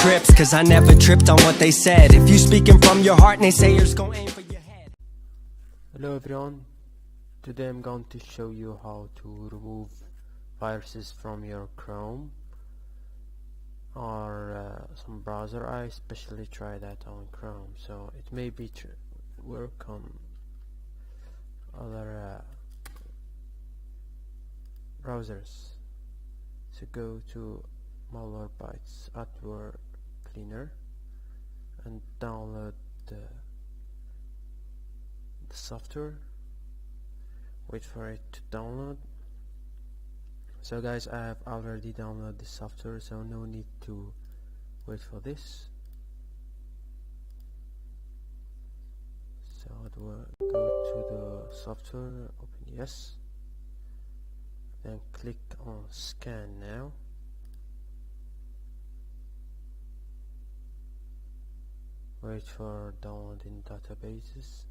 trips, cause I never tripped on what they said. If you speaking from your heart, naysayers gon' aim for your head. Hello everyone, today I'm going to show you how to remove viruses from your Chrome or some browser. I especially try that on Chrome, so it may be work on other browsers. So go to Malwarebytes adware cleaner and download the software. Wait for it to download. So guys, I have already downloaded the software, so no need to wait for this. So go to the software, open yes, then click on scan now. Wait for downloading databases.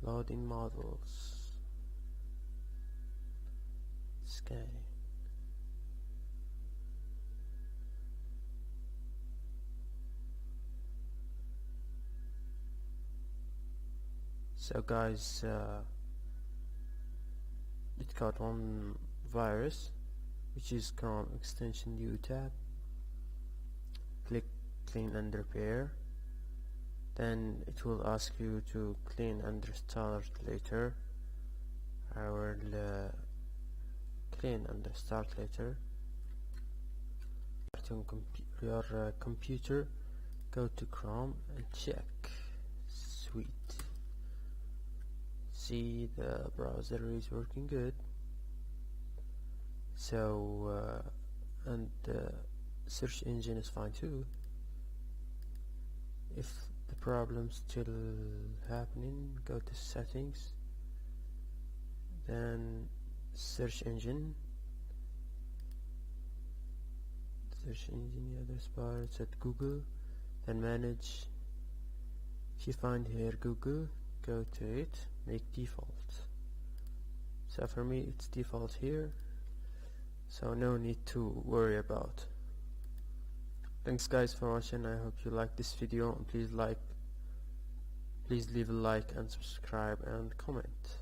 Loading models. Scanning. So guys, it got one virus, which is Chrome extension U tab. Click clean and repair. Then it will ask you to clean and restart later. I will clean and restart later. On your computer, go to Chrome and check. Sweet. See, the browser is working good. So and the search engine is fine too. If the problem's still happening, go to settings, then search engine, yeah, this part it's at Google, then manage. If you find here Google, go to it, make default. So for me it's default here, so no need to worry about. Thanks guys for watching. I hope you liked this video, and please leave a like and subscribe and comment.